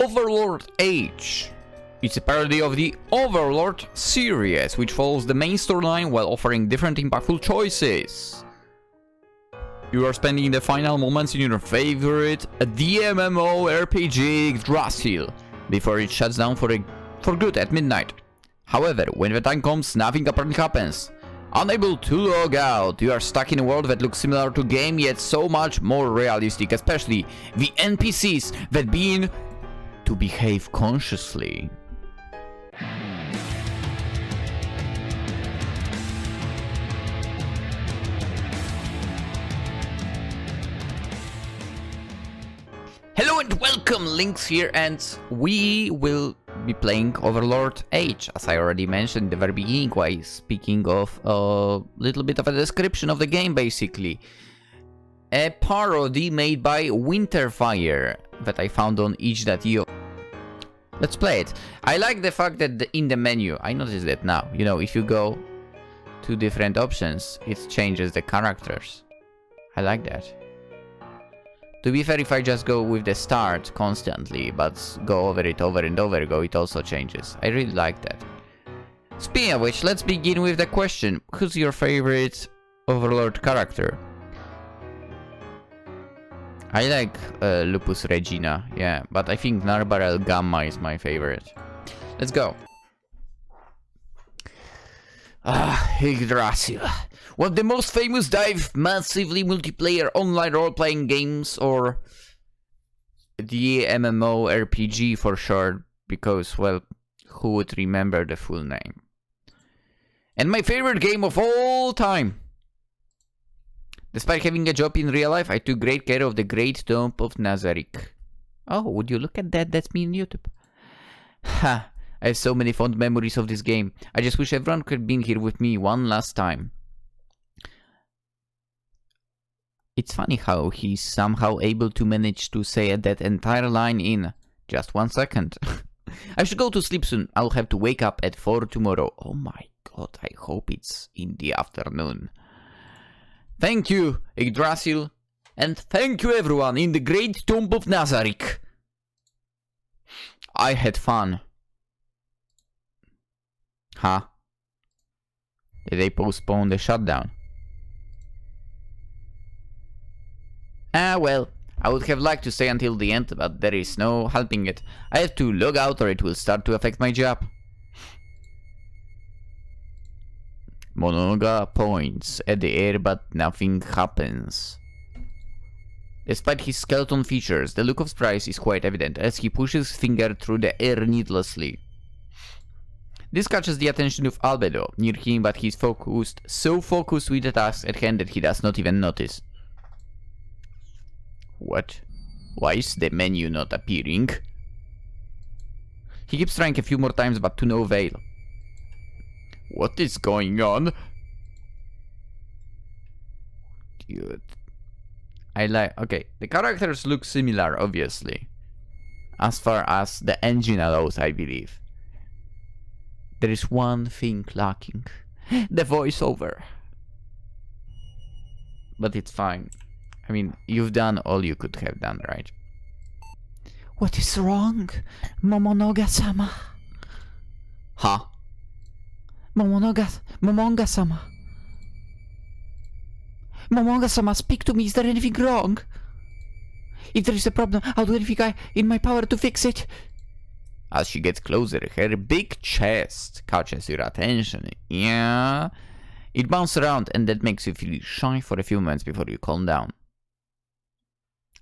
Overlord H. It's a parody of the Overlord series, which follows the main storyline while offering different impactful choices. You are spending the final moments in your favorite DMMO RPG Yggdrasil before it shuts down for good at midnight. However, when the time comes, nothing apparently happens. Unable to log out, you are stuck in a world that looks similar to game, yet so much more realistic, especially the NPCs that begin to behave consciously. Hello and welcome, Lynx here, and we will be playing Overlord H, as I already mentioned in the very beginning while speaking of a little bit of a description of the game, basically. A parody made by Winterfire that I found on itch.io. Let's play it. I like the fact that in the menu, I noticed that now, you know, if you go to different options, it changes the characters. I like that. To be fair, if I just go with the start constantly, but go over it over and over again, it also changes. I really like that. Speaking of which, let's begin with the question. Who's your favorite Overlord character? I like Lupus Regina, yeah, but I think Narbarel Gamma is my favorite. Let's go. Yggdrasil. One of the most famous dive massively multiplayer online role-playing games, or DMMO RPG for short, because, well, who would remember the full name? And my favorite game of all time. Despite having a job in real life, I took great care of the great tomb of Nazarick. Oh, would you look at that? That's me on YouTube. Ha! I have so many fond memories of this game. I just wish everyone could have been here with me one last time. It's funny how he's somehow able to manage to say that entire line in just 1 second. I should go to sleep soon. I'll have to wake up at 4 tomorrow. Oh my god, I hope it's in the afternoon. Thank you, Yggdrasil, and thank you everyone in the great tomb of Nazarick. I had fun. Huh? Did they postpone the shutdown? Well, I would have liked to stay until the end, but there is no helping it. I have to log out or it will start to affect my job. Monoga points at the air, but nothing happens. Despite his skeleton features, the look of surprise is quite evident as he pushes his finger through the air needlessly. This catches the attention of Albedo near him, but he's so focused with the task at hand that he does not even notice. What? Why is the menu not appearing? He keeps trying a few more times, but to no avail. What is going on? Dude. Okay, the characters look similar, obviously. As far as the engine allows, I believe. There is one thing lacking. The voiceover. But it's fine. I mean, you've done all you could have done, right? What is wrong, Momonoga-sama? Huh? Momonga-sama. Momonga-sama, speak to me. Is there anything wrong? If there is a problem, I'll do everything in my power to fix it. As she gets closer, her big chest catches your attention. Yeah. It bounces around, and that makes you feel shy for a few moments before you calm down.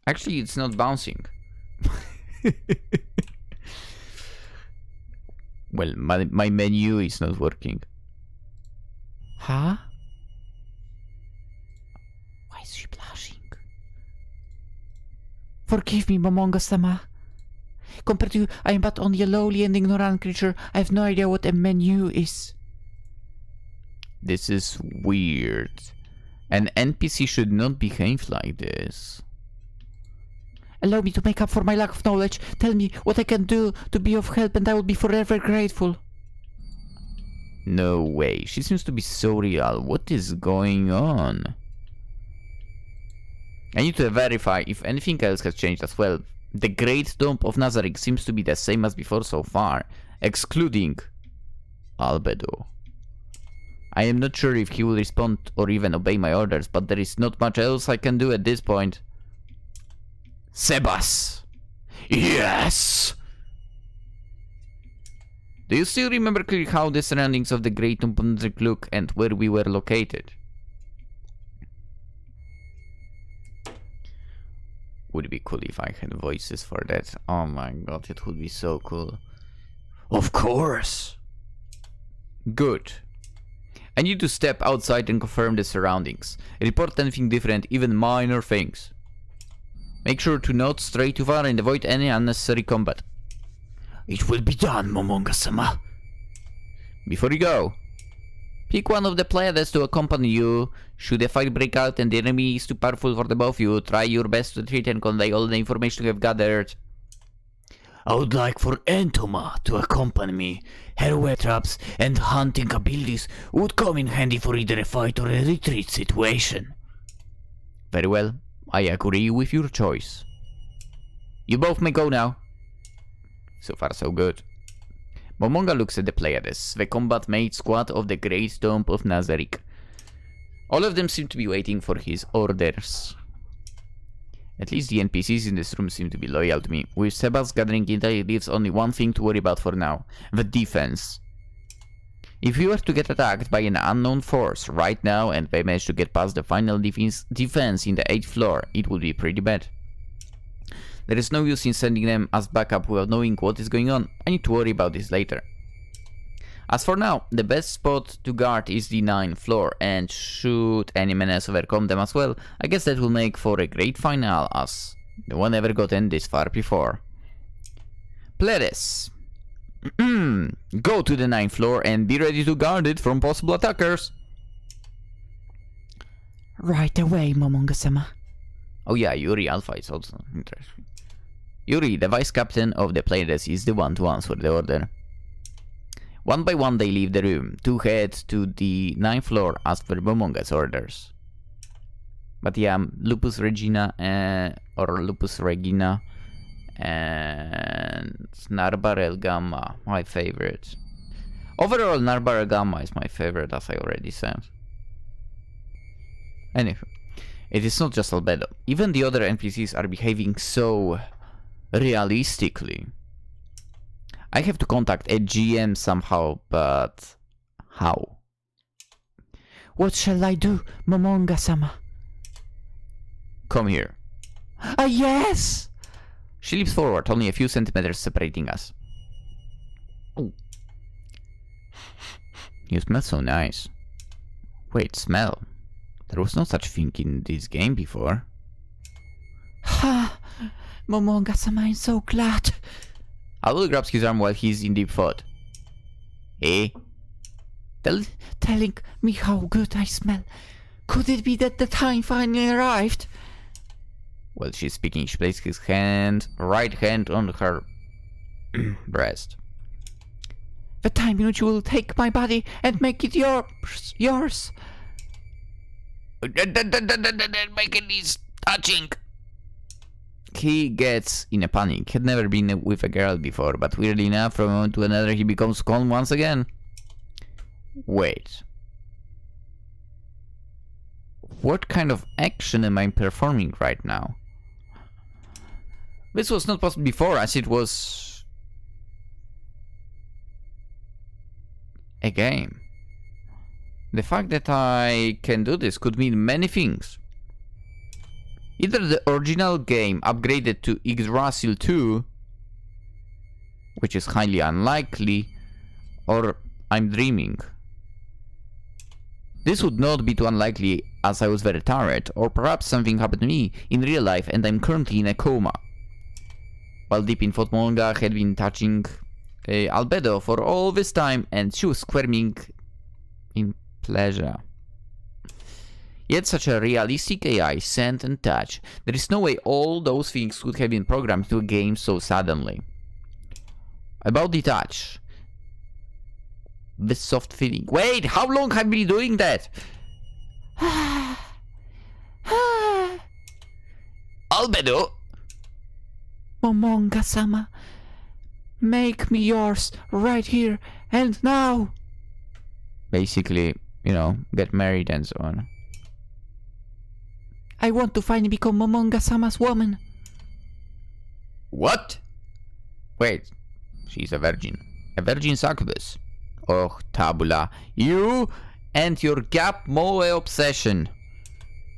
Actually, it's not bouncing. Well, my menu is not working. Huh? Why is she blushing? Forgive me, Momonga-sama. Compared to you, I am but only a lowly and ignorant creature. I have no idea what a menu is. This is weird. An NPC should not behave like this. Allow me to make up for my lack of knowledge. Tell me what I can do to be of help and I will be forever grateful. No way. She seems to be so real. What is going on? I need to verify if anything else has changed as well. The Great Tomb of Nazarick seems to be the same as before so far, excluding Albedo. I am not sure if he will respond or even obey my orders, but there is not much else I can do at this point. Sebas! Yes! Do you still remember clearly how the surroundings of the Great Tomb of Nazarick look and where we were located? Would be cool if I had voices for that. Oh my god, it would be so cool. Of course! Good. I need to step outside and confirm the surroundings. Report anything different, even minor things. Make sure to not stray too far and avoid any unnecessary combat. It will be done, Momonga-sama. Before you go, pick one of the players to accompany you. Should a fight break out and the enemy is too powerful for the both of you, try your best to treat and convey all the information you have gathered. I would like for Entoma to accompany me. Her web traps and hunting abilities would come in handy for either a fight or a retreat situation. Very well, I agree with your choice. You both may go now. So far so good. Momonga looks at the players, the combat mate squad of the Great Tomb of Nazarick. All of them seem to be waiting for his orders. At least the NPCs in this room seem to be loyal to me. With Sebas gathering intel, it leaves only one thing to worry about for now. The defense. If we were to get attacked by an unknown force right now and they manage to get past the final defense in the 8th floor, it would be pretty bad. There is no use in sending them as backup without knowing what is going on. I need to worry about this later. As for now, the best spot to guard is the 9th floor, and should any menace overcome them as well, I guess that will make for a great final, as no one ever gotten this far before. Players, go to the 9th floor and be ready to guard it from possible attackers. Right away, Momonga-sama. Oh yeah, Yuri Alpha is also interesting. Yuri, the vice captain of the players, is the one to answer the order. One by one they leave the room, to head to the 9th floor as per Momonga's orders. But yeah, Lupus Regina and Narbarel Gamma, my favorite. Overall, Narbarel Gamma is my favorite, as I already said. Anyway, it is not just Albedo. Even the other NPCs are behaving so realistically. I have to contact a GM somehow, but how? What shall I do, Momonga-sama? Come here. Yes! She leaps forward, only a few centimeters separating us. Oh. You smell so nice. Wait, smell? There was no such thing in this game before. Ha! Momonga-sama, I'm so glad. Aldo grabs his arm while he's in deep thought. Eh? Telling me how good I smell. Could it be that the time finally arrived? While she's speaking, she places his right hand on her breast. The time in which you will take my body and make it yours. Make it is touching. He gets in a panic. Had never been with a girl before, but weirdly enough, from a moment to another, he becomes calm once again. Wait. What kind of action am I performing right now? This was not possible before, as it was a game. The fact that I can do this could mean many things. Either the original game upgraded to Yggdrasil 2, which is highly unlikely, or I'm dreaming. This would not be too unlikely, as I was very tired, or perhaps something happened to me in real life and I'm currently in a coma. While deep in thought, Momonga had been touching Albedo for all this time, and she was squirming in pleasure. Yet such a realistic AI, scent and touch, there is no way all those things could have been programmed to a game so suddenly. About the touch. This soft feeling. Wait, how long have I been doing that? Albedo? Momonga-sama, make me yours right here and now. Basically, you know, get married and so on. I want to finally become Momonga-sama's woman. What? Wait, she's a virgin. A virgin succubus. Oh, Tabula. You and your Gap Moe obsession.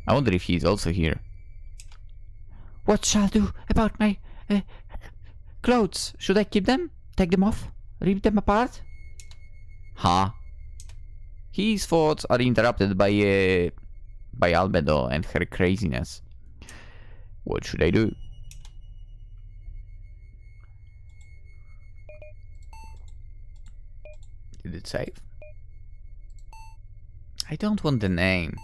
I wonder if he's also here. What shall I do about my clothes? Should I keep them? Take them off? Rip them apart? Huh? His thoughts are interrupted by Albedo and her craziness. What should I do? Did it save? I don't want the name.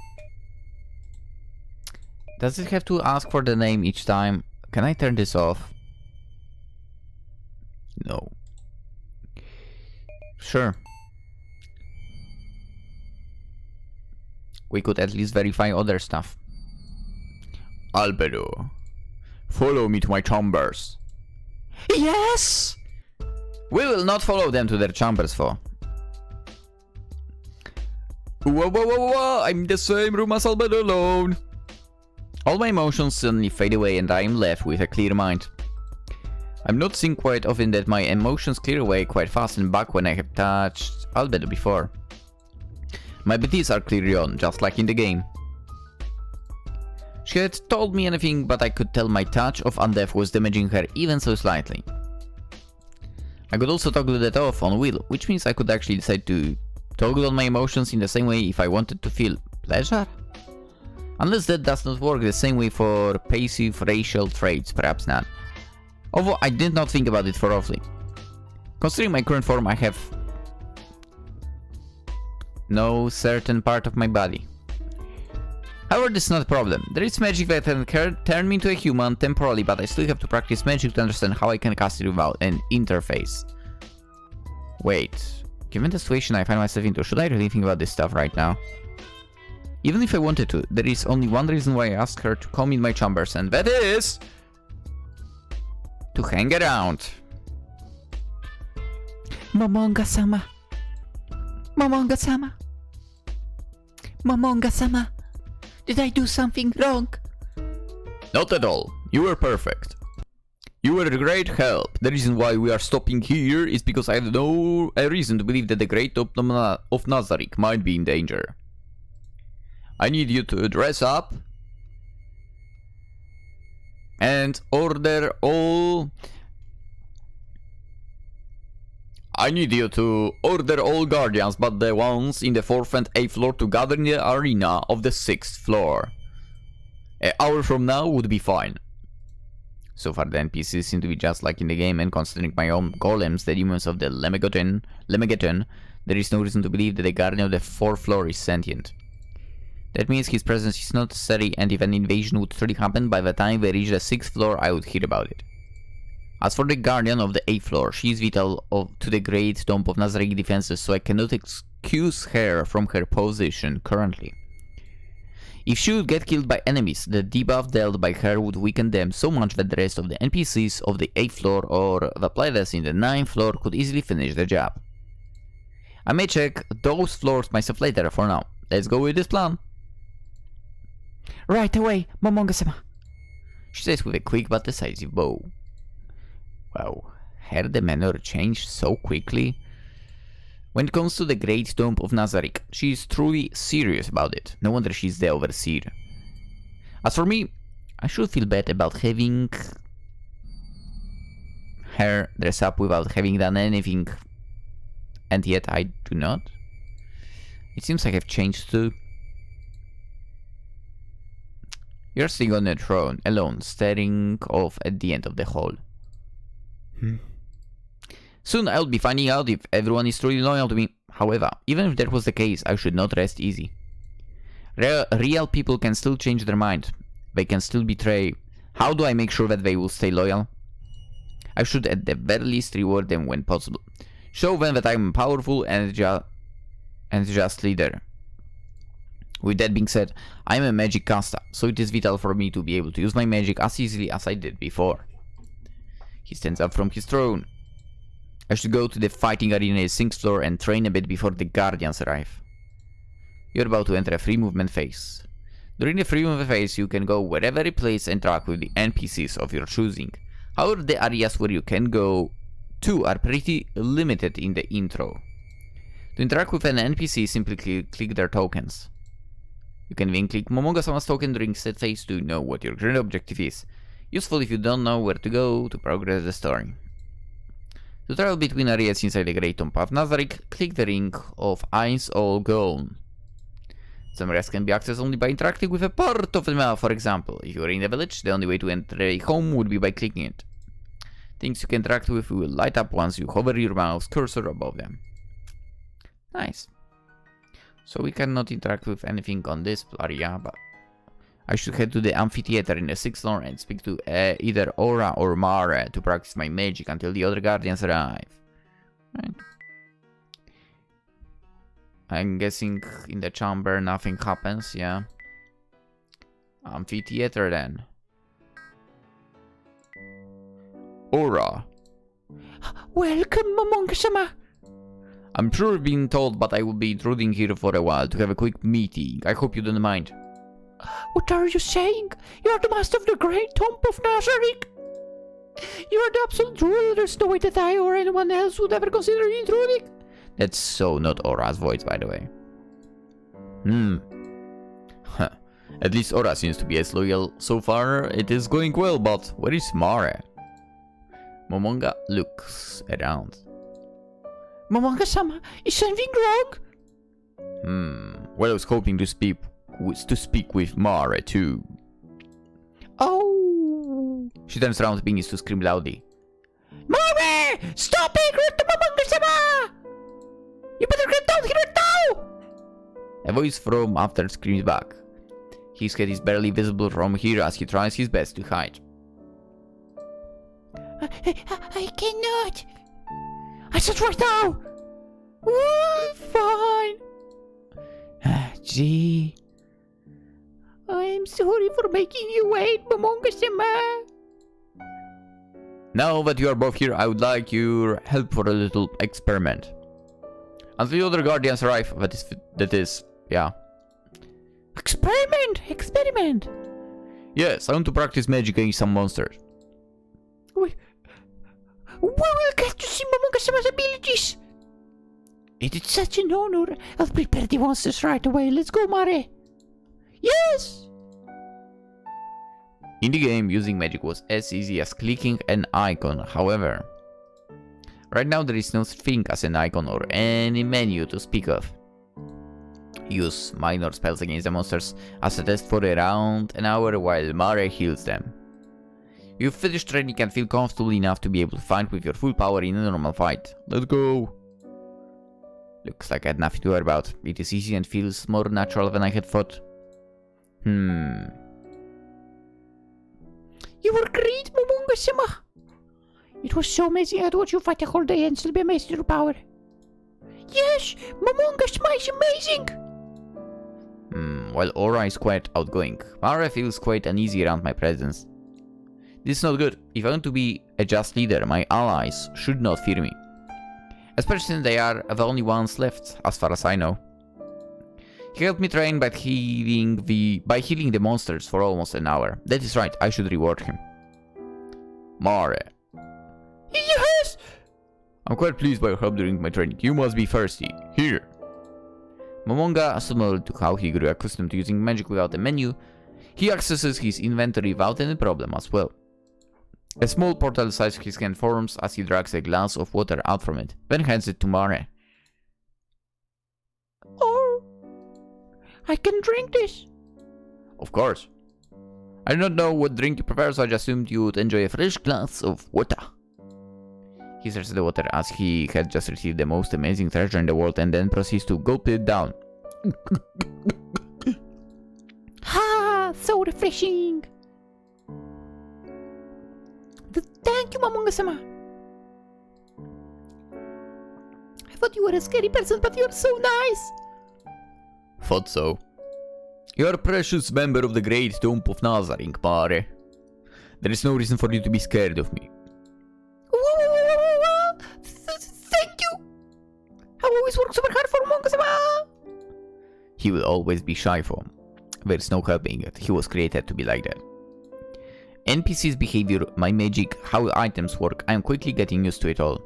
Does it have to ask for the name each time? Can I turn this off? No. Sure. We could at least verify other stuff. Albedo, follow me to my chambers. Yes! We will not follow them to their chambers for. Whoa, whoa, whoa, whoa, I'm in the same room as Albedo alone. All my emotions suddenly fade away and I am left with a clear mind. I'm noticing quite often that my emotions clear away quite fast and back when I have touched Albedo before. My abilities are clearly on, just like in the game. She had told me anything, but I could tell my touch of Undeath was damaging her even so slightly. I could also toggle that off on will, which means I could actually decide to toggle on my emotions in the same way if I wanted to feel pleasure? Unless that does not work the same way for passive racial traits, perhaps not. Although I did not think about it thoroughly. Considering my current form, I have no certain part of my body. However, this is not a problem. There is magic that can turn me into a human temporarily, but I still have to practice magic to understand how I can cast it without an interface. Wait, given the situation I find myself into, should I really think about this stuff right now? Even if I wanted to, there is only one reason why I asked her to come in my chambers, and that is to hang around. Momonga-sama. Momonga-sama. Momonga-sama. Did I do something wrong? Not at all. You were perfect. You were a great help. The reason why we are stopping here is because I have no reason to believe that the Great of Nazarick might be in danger. I need you to dress up and order all... I need you to order all guardians but the ones in the 4th and 8th floor to gather in the arena of the 6th floor. An hour from now would be fine. So far the NPCs seem to be just like in the game, and considering my own golems, the demons of the Lemegeton, there is no reason to believe that the guardian of the 4th floor is sentient. That means his presence is not necessary, and if an invasion would truly happen, by the time they reach the 6th floor I would hear about it. As for the guardian of the 8th floor, she is vital to the Great Tomb of Nazarick defenses, so I cannot excuse her from her position currently. If she would get killed by enemies, the debuff dealt by her would weaken them so much that the rest of the NPCs of the 8th floor or the players in the 9th floor could easily finish the job. I may check those floors myself later. For now, let's go with this plan. Right away, Momonga-sama. She says with a quick but decisive bow. Wow, her demeanor changed so quickly. When it comes to the Great Tomb of Nazarick, she is truly serious about it. No wonder she's the overseer. As for me, I should feel bad about having her dress up without having done anything. And yet I do not. It seems I have changed too. You're sitting on a throne, alone, staring off at the end of the hall. Soon I'll be finding out if everyone is truly loyal to me. However, even if that was the case, I should not rest easy. Real people can still change their mind. They can still betray. How do I make sure that they will stay loyal? I should at the very least reward them when possible. Show them that I'm a powerful and just leader. With that being said, I am a magic caster, so it is vital for me to be able to use my magic as easily as I did before. He stands up from his throne. I should go to the fighting arena 6th floor and train a bit before the guardians arrive. You're about to enter a free movement phase. During the free movement phase, you can go wherever you place and interact with the NPCs of your choosing. However, the areas where you can go to are pretty limited in the intro. To interact with an NPC, simply click their tokens. You can then click Momonga-sama's token during set phase to know what your current objective is. Useful if you don't know where to go to progress the story. To travel between areas inside the Great Tomb of Nazarick, click the Ring of Eyes All Gone. Some areas can be accessed only by interacting with a part of the map. For example, if you are in a village, the only way to enter a home would be by clicking it. Things you can interact with will light up once you hover your mouse cursor above them. Nice. So we cannot interact with anything on this area, but I should head to the amphitheater in the 6th floor and speak to either Aura or Mare to practice my magic until the other guardians arrive. Right. I'm guessing in the chamber nothing happens, yeah. Amphitheater then. Aura. Welcome, Momonga-sama. I'm sure you've been told, but I will be intruding here for a while to have a quick meeting. I hope you don't mind. What are you saying? You are the master of the Great Tomb of Nazarick. You are the absolute rule. There's no way that I or anyone else would ever consider intruding. That's so not Aura's voice, by the way. Huh. At least Aura seems to be as loyal so far. It is going well, but where is Mare? Momonga looks around. Momonga-sama, is something wrong? Well, I was hoping to speak with Mare too. Oh. She turns around and begins to scream loudly. Mare! Stop being rude to Momonga-sama! You better get down here now! A voice from after screams back. His head is barely visible from here as he tries his best to hide. I cannot. I said right now. Fine. Gee. I'm sorry for making you wait, Momonga-sama. Now that you are both here, I would like your help for a little experiment. Until the other guardians arrive, that is, yeah. Experiment? Yes, I want to practice magic against some monsters. We will get to see Momonga-sama's abilities. It is such an honor. I'll prepare the monsters right away. Let's go, Mare. Yes! In the game, using magic was as easy as clicking an icon. However, right now there is no such thing as an icon or any menu to speak of. Use minor spells against the monsters as a test for around an hour while Mare heals them. You've finished training and feel comfortable enough to be able to fight with your full power in a normal fight. Let's go! Looks like I had nothing to worry about. It is easy and feels more natural than I had thought. You were great, Momonga-sama. It was so amazing. I'd watch you fight the whole day and still be amazed at your power. Yes, Momonga-sama is amazing. While Aura is quite outgoing, Mara feels quite uneasy around my presence. This is not good. If I want to be a just leader, my allies should not fear me. Especially since they are the only ones left, as far as I know. He helped me train by healing the monsters for almost an hour. That is right, I should reward him. Mare. Yes! I'm quite pleased by your help during my training. You must be thirsty. Here. Momonga, similar to how he grew accustomed to using magic without a menu, he accesses his inventory without any problem as well. A small portal size his hand forms as he drags a glass of water out from it, then hands it to Mare. Oh, I can drink this. Of course. I do not know what drink you prefer, so I just assumed you would enjoy a fresh glass of water. He stirs the water as he had just received the most amazing treasure in the world and then proceeds to gulp it down. Ha! So refreshing. Thank you, Momonga-sama. I thought you were a scary person, but you're so nice. Thought so. You are a precious member of the Great Tomb of Nazarick, Mare. There is no reason for you to be scared of me. He will always be shy for. There's no helping it. He was created to be like that. NPCs' behavior, my magic, how items work, I'm quickly getting used to it all.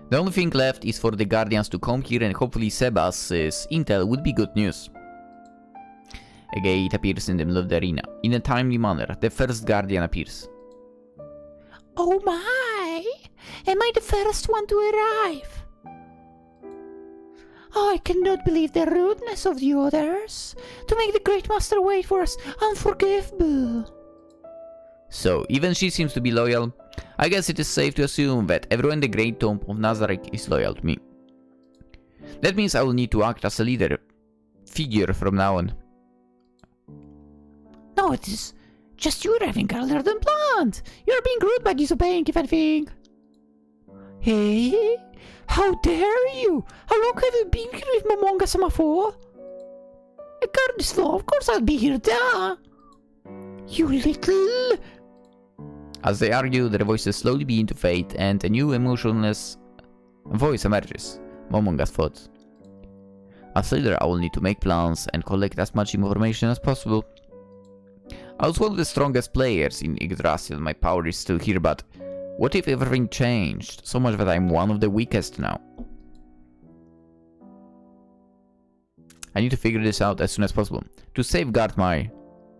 The only thing left is for the Guardians to come here and hopefully Sebas's intel would be good news. A gate appears in the middle of the arena. In a timely manner, the first Guardian appears. Oh my! Am I the first one to arrive? Oh, I cannot believe the rudeness of the others. To make the Great Master wait for us, unforgivable. So, even she seems to be loyal. I guess it is safe to assume that everyone in the Great Tomb of Nazareth is loyal to me. That means I will need to act as a leader figure from now on. No, it is just you having earlier than planned. You're being rude by disobeying, if anything. Hey, how dare you? How long have you been here with Momonga-sama for? A guard is slow, of course I'll be here, duh. You little... As they argue, their voices slowly begin to fade and a new emotionless voice emerges. Momonga's thoughts. As leader, I will need to make plans and collect as much information as possible. I was one of the strongest players in Yggdrasil, my power is still here, but what if everything changed, so much that I'm one of the weakest now? I need to figure this out as soon as possible, to safeguard my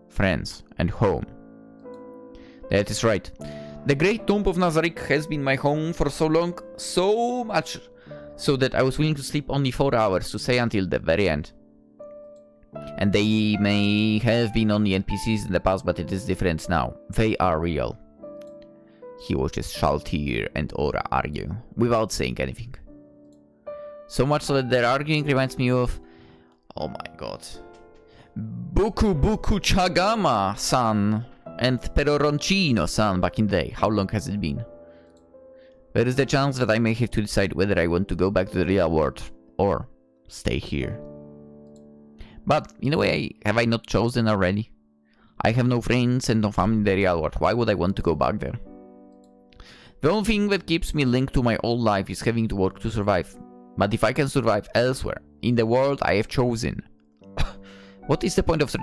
friends and home. That is right. The Great Tomb of Nazareth has been my home for so long, so much, so that I was willing to sleep only 4 hours to stay until the very end. And they may have been only NPCs in the past, but it is different now. They are real. He watches Shaltir and Aura argue, without saying anything. So much so that their arguing reminds me of... oh my god. Buku Buku Chagama-san and Peroroncino-san back in the day. How long has it been? There is the chance that I may have to decide whether I want to go back to the real world or stay here. But, in a way, have I not chosen already? I have no friends and no family in the real world. Why would I want to go back there? The only thing that keeps me linked to my old life is having to work to survive. But if I can survive elsewhere, in the world I have chosen, what is the point of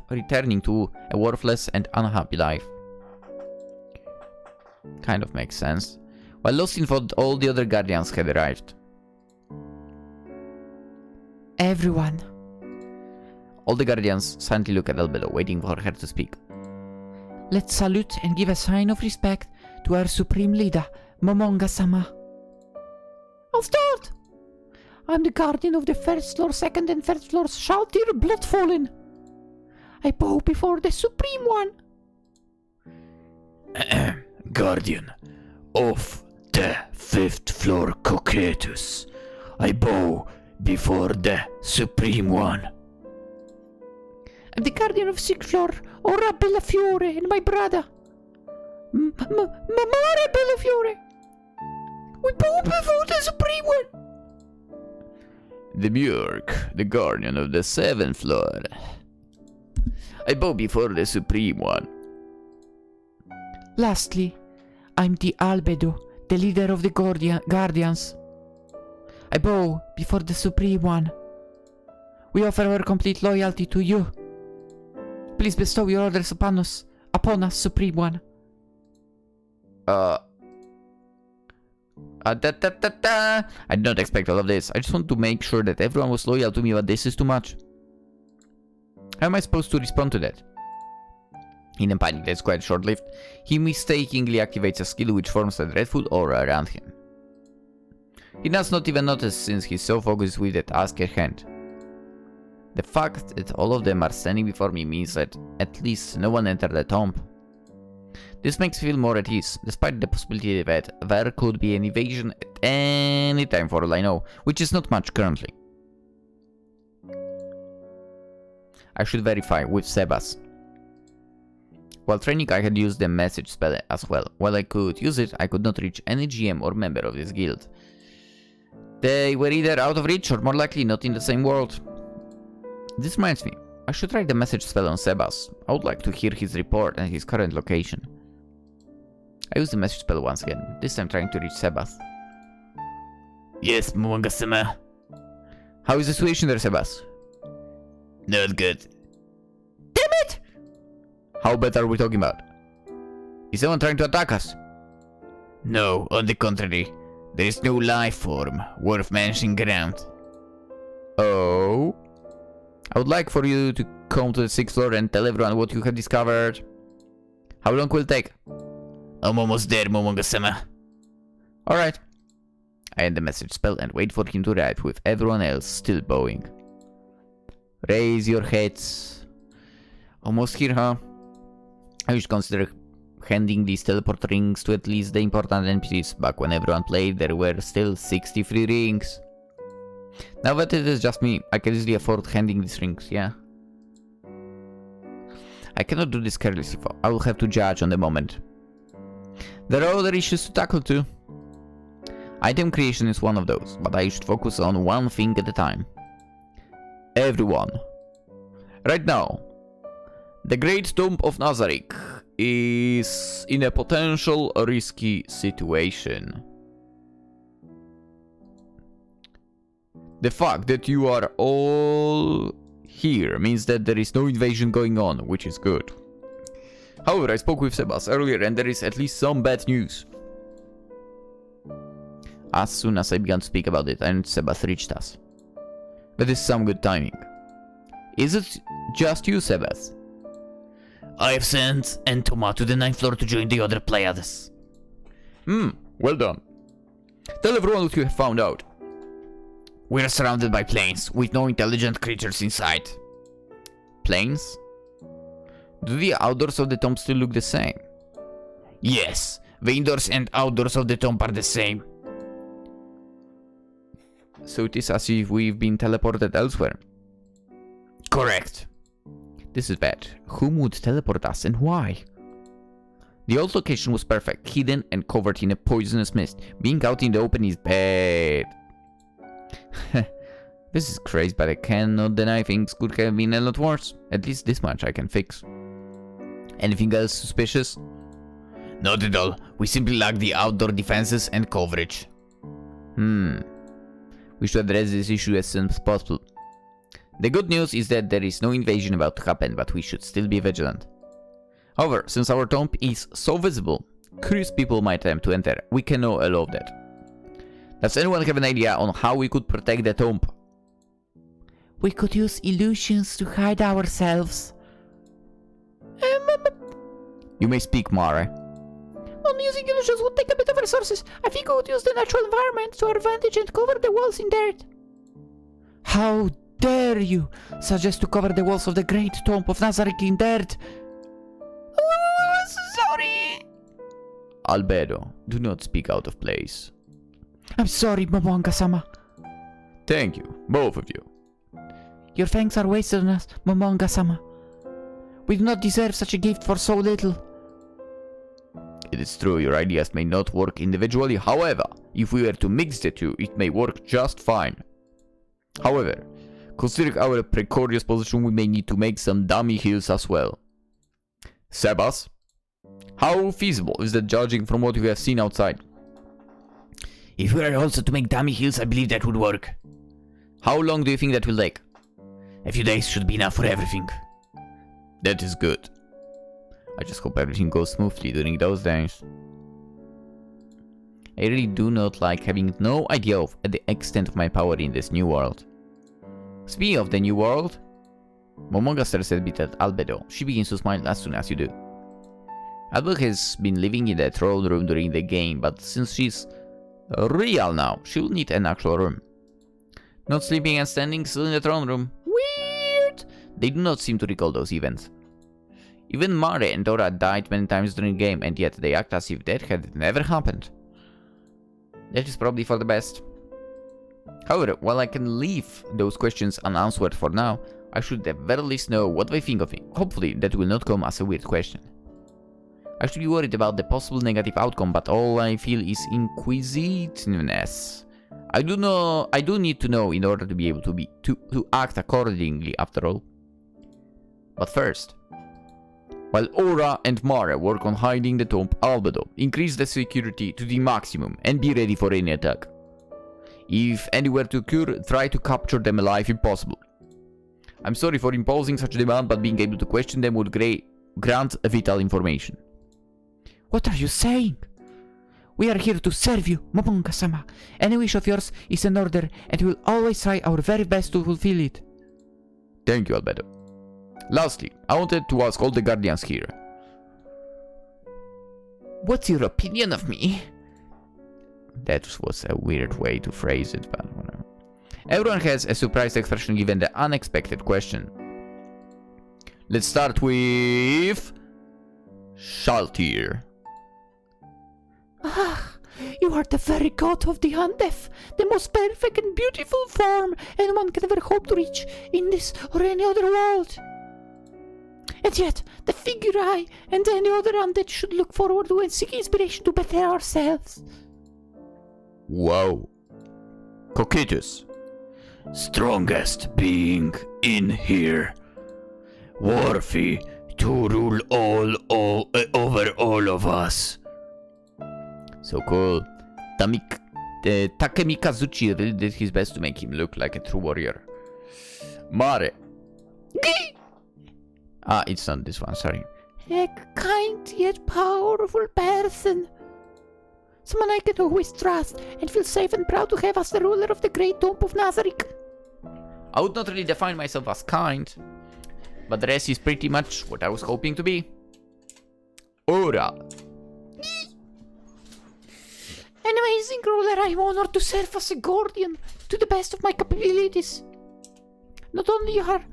returning to a worthless and unhappy life? Kind of makes sense. While lost in thought, all the other Guardians had arrived. Everyone. All the Guardians silently look at Albedo, waiting for her to speak. Let's salute and give a sign of respect to our supreme leader, Momonga-sama. I'll start! I'm the guardian of the first floor, second and third floors, Shaltir Bloodfallen. I bow before the supreme one. Guardian of the fifth floor, Coquetus. I bow before the supreme one. I'm the guardian of sixth floor, Ora Bellafiore, and my brother, Mamare Bellafiore. We bow before the supreme one. Demiurge, the guardian of the seventh floor. I bow before the supreme one. Lastly, I'm the Albedo, the leader of the Guardians. I bow before the supreme one. We offer our complete loyalty to you. Please bestow your orders upon us, supreme one. I did not expect all of this. I just want to make sure that everyone was loyal to me, but this is too much. How am I supposed to respond to that? In a panic that's quite short-lived, he mistakenly activates a skill which forms a dreadful aura around him. He does not even notice since he's so focused with the task at hand. The fact that all of them are standing before me means that at least no one entered the tomb. This makes me feel more at ease, despite the possibility that there could be an invasion at any time for all I know, which is not much currently. I should verify with Sebas. While training I had used the message spell as well. While I could use it, I could not reach any GM or member of this guild. They were either out of reach or more likely not in the same world. This reminds me, I should try the message spell on Sebas. I would like to hear his report and his current location. I use the message spell once again, this time trying to reach Sebas. Yes, Momonga-sama. How is the situation there, Sebas? Not good. Damn it! How bad are we talking about? Is someone trying to attack us? No, on the contrary. There is no life form worth mentioning around. Oh? I would like for you to come to the 6th floor and tell everyone what you have discovered. How long will it take? I'm almost there, Momonga-sama. Alright. I end the message spell and wait for him to arrive with everyone else still bowing. Raise your heads. Almost here, huh? I should consider handing these teleport rings to at least the important NPCs. Back when everyone played, there were still 63 rings. Now that it is just me, I can easily afford handing these rings, yeah? I cannot do this carelessly, I will have to judge on the moment. There are other issues to tackle too. Item creation is one of those, but I should focus on one thing at a time. Everyone. Right now, the Great Tomb of Nazarick is in a potential risky situation. The fact that you are all here means that there is no invasion going on, which is good. However, I spoke with Sebas earlier and there is at least some bad news. As soon as I began to speak about it, and Sebas reached us. That is some good timing. Is it just you, Sebas? I have sent Entoma to the 9th floor to join the other Pleiades. Well done. Tell everyone what you have found out. We are surrounded by planes, with no intelligent creatures inside. Planes? Do the outdoors of the tomb still look the same? Yes, the indoors and outdoors of the tomb are the same. So it is as if we've been teleported elsewhere. Correct. This is bad. Whom would teleport us and why? The old location was perfect, hidden and covered in a poisonous mist. Being out in the open is bad. This is crazy, but I cannot deny things could have been a lot worse. At least this much I can fix. Anything else suspicious? Not at all. We simply lack the outdoor defenses and coverage. We should address this issue as soon as possible. The good news is that there is no invasion about to happen, but we should still be vigilant. However, since our tomb is so visible, curious people might attempt to enter. We cannot allow that. Does anyone have an idea on how we could protect the tomb? We could use illusions to hide ourselves. You may speak, Mare. Only using illusions would take a bit of resources. I think we would use the natural environment to our advantage and cover the walls in dirt. How dare you suggest to cover the walls of the Great Tomb of Nazarick in dirt? Sorry. Albedo, do not speak out of place. I'm sorry, Momonga-sama. Thank you, both of you. Your thanks are wasted on us, Momonga-sama. We do not deserve such a gift for so little. It is true, your ideas may not work individually. However, if we were to mix the two, it may work just fine. However, considering our precarious position, we may need to make some dummy heals as well. Sebas, how feasible is that, judging from what you have seen outside? If we are also to make dummy heals, I believe that would work. How long do you think that will take? A few days should be enough for everything. That is good. I just hope everything goes smoothly during those days. I really do not like having no idea of the extent of my power in this new world. Speaking of the new world, Momonga stares a bit at Albedo. She begins to smile as soon as you do. Albedo has been living in the throne room during the game, but since she's real now, she will need an actual room. Not sleeping and standing still in the throne room. Weird! They do not seem to recall those events. Even Mare and Dora died many times during the game, and yet they act as if that had never happened. That is probably for the best. However, while I can leave those questions unanswered for now, I should at the very least know what they think of me. Hopefully that will not come as a weird question. I should be worried about the possible negative outcome, but all I feel is inquisitiveness. I do need to know in order to be able to act accordingly after all. But first, while Aura and Mara work on hiding the tomb, Albedo, increase the security to the maximum and be ready for any attack. If anywhere to occur, try to capture them alive if possible. I'm sorry for imposing such a demand, but being able to question them would grant vital information. What are you saying? We are here to serve you, Momonga-sama. Any wish of yours is an order, and we will always try our very best to fulfill it. Thank you, Albedo. Lastly, I wanted to ask all the guardians here. What's your opinion of me? That was a weird way to phrase it, but whatever. Everyone has a surprised expression given the unexpected question. Let's start with... Shaltir. Ah, you are the very god of the undeaf, the most perfect and beautiful form anyone can ever hope to reach in this or any other world. And yet, the figure I and any other undead should look forward to and seek inspiration to better ourselves. Wow. Cocytus. Strongest being in here. Worthy to rule over all of us. So cool. Takemikazuchi really did his best to make him look like a true warrior. Mare. Ah, it's not this one, sorry. A kind yet powerful person. Someone I can always trust and feel safe and proud to have as the ruler of the great tomb of Nazarick. I would not really define myself as kind, but the rest is pretty much what I was hoping to be. Ora. An amazing ruler, I am honored to serve as a guardian to the best of my capabilities. Not only are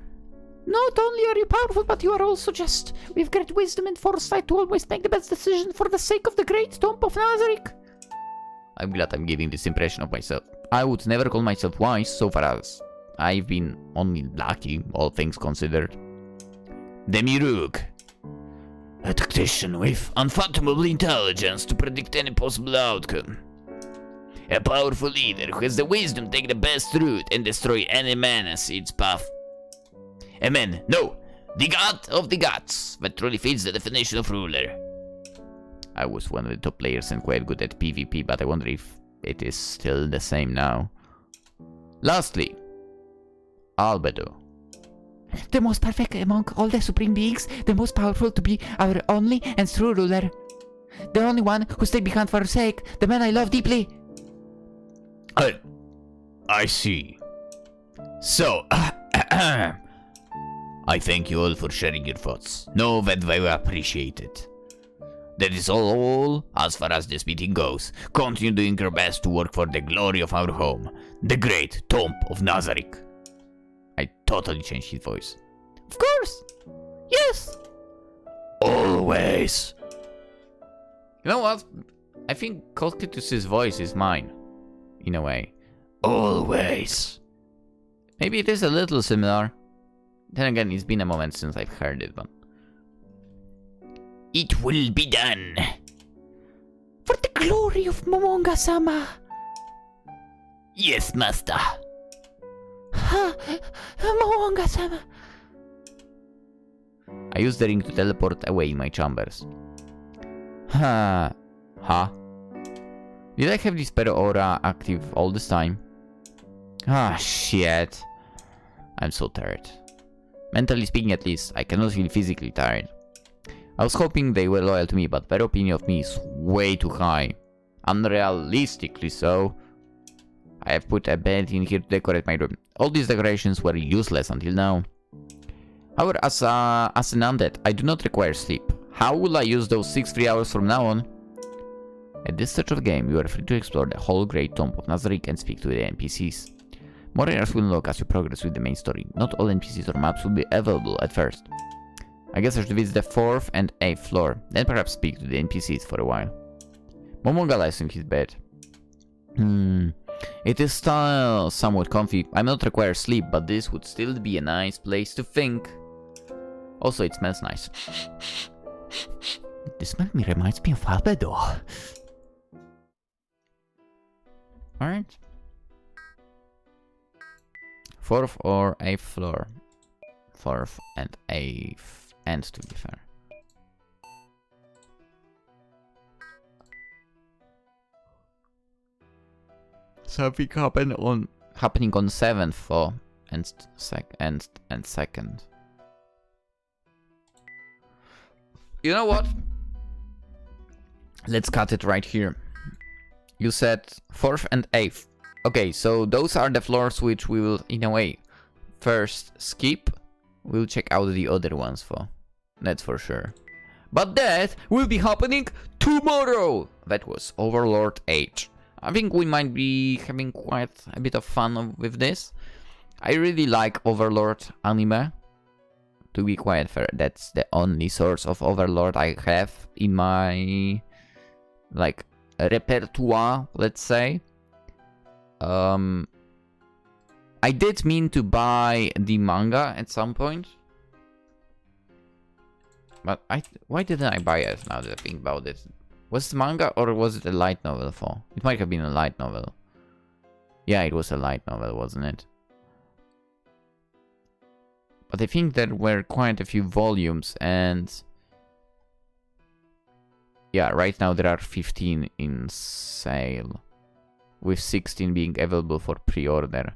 you powerful, but you are also just with great wisdom and foresight to always make the best decision for the sake of the great tomb of Nazarick. I'm glad I'm giving this impression of myself. I would never call myself wise so far as I've been only lucky, all things considered. Demirug. A tactician with unfathomable intelligence to predict any possible outcome. A powerful leader who has the wisdom to take the best route and destroy any menace in its path. A man, no, the god of the gods, that truly fits the definition of ruler. I was one of the top players and quite good at PvP, but I wonder if it is still the same now. Lastly, Albedo. The most perfect among all the supreme beings, the most powerful to be our only and true ruler. The only one who stayed behind for our sake, the man I love deeply. I see. So, I thank you all for sharing your thoughts. Know that they appreciate it. That is all as far as this meeting goes. Continue doing your best to work for the glory of our home, the great tomb of Nazarick. I totally changed his voice. Of course. Yes. Always. You know what? I think Cocytus's voice is mine. In a way. Always. Maybe it is a little similar. Then again, it's been a moment since I've heard it, but... It will be done. For the glory of Momonga-sama. Yes, master. Ha! Momonga-sama. I used the ring to teleport away in my chambers. Huh? Did I have this Pero aura active all this time? Ah, shit. I'm so tired. Mentally speaking at least, I cannot feel physically tired. I was hoping they were loyal to me, but their opinion of me is way too high. Unrealistically so. I have put a bed in here to decorate my room. All these decorations were useless until now. However, as an undead, I do not require sleep. How will I use those 6 free hours from now on? At this stage of the game, you are free to explore the whole great tomb of Nazarick and speak to the NPCs. More areas will unlock as you progress with the main story. Not all NPCs or maps will be available at first. I guess I should visit the 4th and 8th floor, then perhaps speak to the NPCs for a while. Momonga lies in his bed. It is still somewhat comfy. I may not require sleep, but this would still be a nice place to think. Also, it smells nice. This smell reminds me of Albedo. Alright. 4th or 8th floor. 4th and 8th end, to be fair. Something happening on 7th floor and second. You know what? Let's cut it right here. You said 4th and 8th. Okay, so those are the floors which we will, in a way, first skip. We'll check out the other ones for. That's for sure. But that will be happening tomorrow. That was Overlord H. I think we might be having quite a bit of fun with this. I really like Overlord anime. To be quite fair, that's the only source of Overlord I have in my like repertoire, let's say. I did mean to buy the manga at some point, but why didn't I buy it now that I think about it? Was it manga or was it a light novel for? It might have been a light novel. Yeah, it was a light novel, wasn't it? But I think there were quite a few volumes, and yeah, right now there are 15 in sale, with 16 being available for pre-order.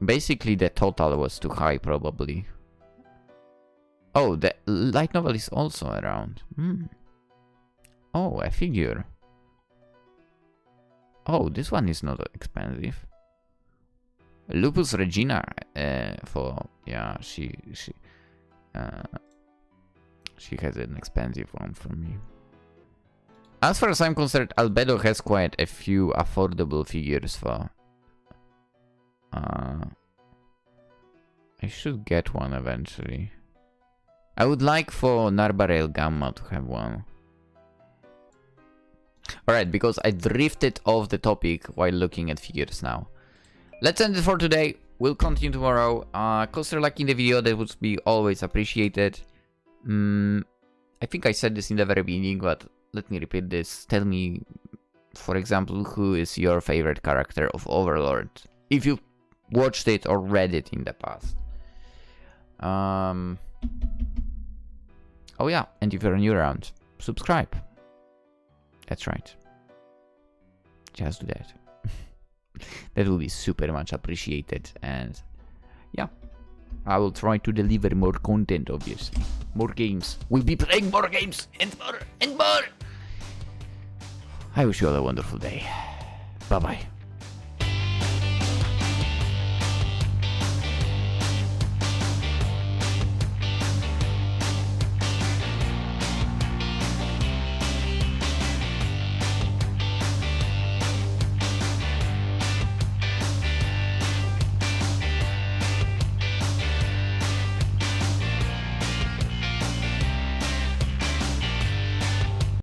Basically the total was too high, probably. Oh, the light novel is also around. Oh, a figure. Oh, this one is not expensive. Lupus Regina, yeah, she has an expensive one from me. As far as I'm concerned, Albedo has quite a few affordable figures for. I should get one eventually. I would like for Narbarel Gamma to have one. Alright, because I drifted off the topic while looking at figures now. Let's end it for today. We'll continue tomorrow. Consider liking the video, that would be always appreciated. I think I said this in the very beginning, but let me repeat this. Tell me, for example, who is your favorite character of Overlord? If you watched it or read it in the past. Oh yeah, and if you're new around, subscribe. That's right. Just do that. That will be super much appreciated, and yeah, I will try to deliver more content, obviously. More games. We'll be playing more games, and more, and more! I wish you all a wonderful day. Bye-bye.